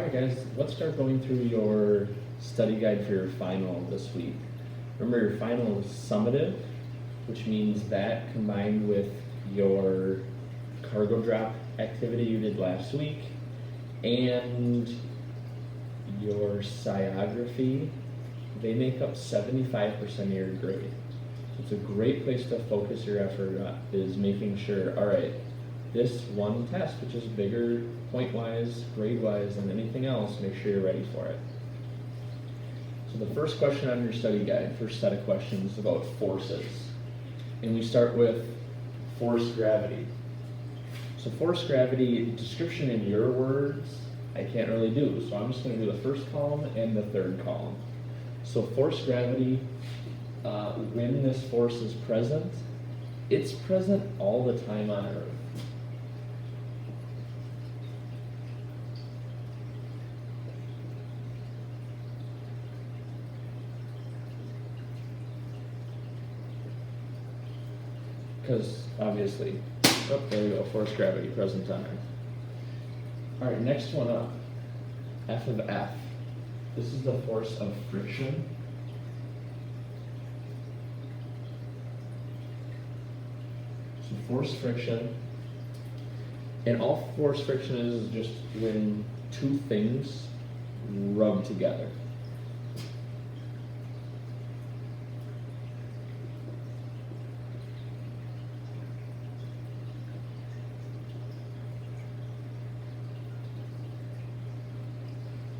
Alright guys, let's start going through your study guide for your final this week. Remember, your final is summative, which means that combined with your cargo drop activity you did last week and your sciography, they make up 75% of your grade. It's a great place to focus your effort on, is making sure, alright, this one test, which is bigger point-wise, grade-wise than anything else, make sure you're ready for it. So the first question on your study guide, first set of questions, is about forces. And we start with force gravity. So force gravity, description in your words, I can't really do. So I'm just going to do the first column and the third column. So force gravity, when this force is present, it's present all the time on Earth. Because obviously, oh, there we go, force gravity present on Earth. All right, next one up, F of F. This is the force of friction. So force friction, and all force friction is just when two things rub together.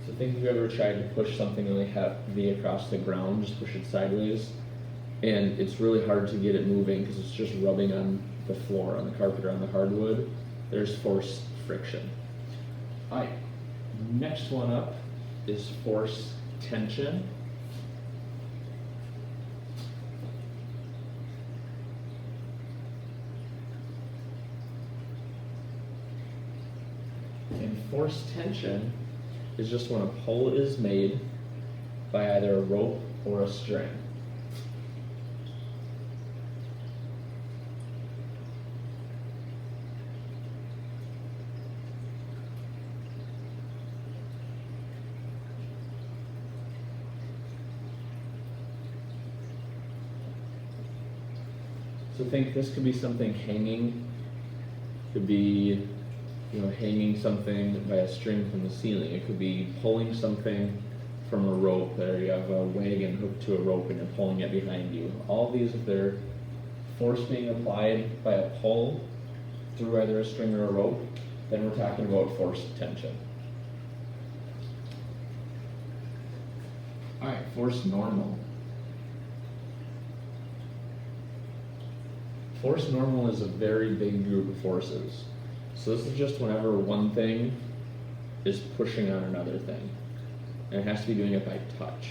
So think if you ever tried to push something really heavy across the ground, just push it sideways, and it's really hard to get it moving because it's just rubbing on the floor, on the carpet, or on the hardwood. There's force friction. All right, next one up is force tension. And force tension is just when a pull is made by either a rope or a string. So think this could be something hanging, could be hanging something by a string from the ceiling. It could be pulling something from a rope, or you have a wagon hooked to a rope and you're pulling it behind you. All these, if they're force being applied by a pull through either a string or a rope, then we're talking about force tension. All right, force normal. Force normal is a very big group of forces. So this is just whenever one thing is pushing on another thing. And it has to be doing it by touch.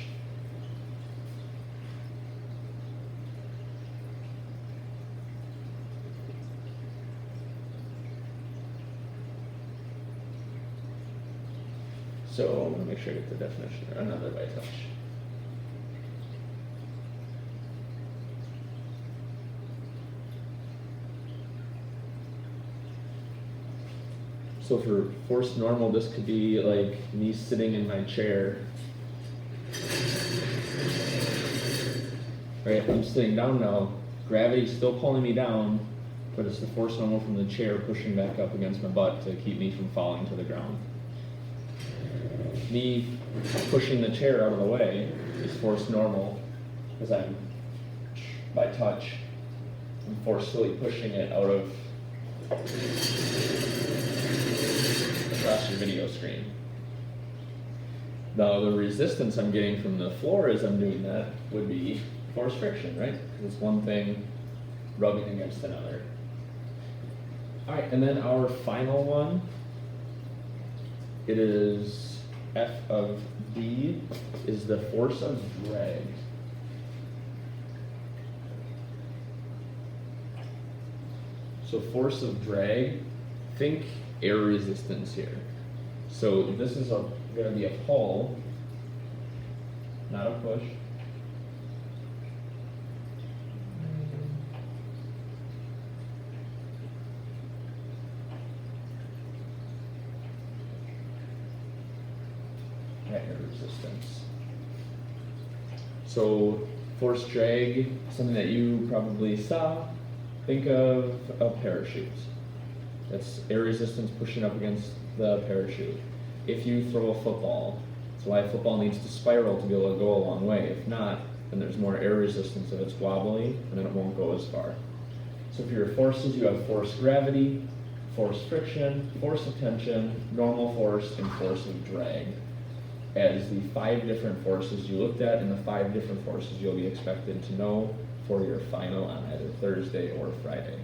So I'm going to make sure I get the definition. Another by touch. So for force normal, this could be like me sitting in my chair. Right, I'm sitting down now. Gravity's still pulling me down, but it's the force normal from the chair pushing back up against my butt to keep me from falling to the ground. Me pushing the chair out of the way is force normal, because I'm, by touch, I'm forcefully pushing it out of across your video screen. Now the resistance I'm getting from the floor as I'm doing that would be force friction, right? Because it's one thing rubbing against another. All right, and then our final one, it is F of D, is the force of drag. So force of drag, think air resistance here. So this is going to be a pull, not a push. air resistance. So force drag, something that you probably saw, think of a parachute. That's air resistance pushing up against the parachute. If you throw a football, that's why a football needs to spiral to be able to go a long way. If not, then there's more air resistance if it's wobbly, and then it won't go as far. So for your forces, you have force gravity, force friction, force of tension, normal force, and force of drag as the 5 different forces you looked at and the 5 different forces you'll be expected to know for your final on either Thursday or Friday.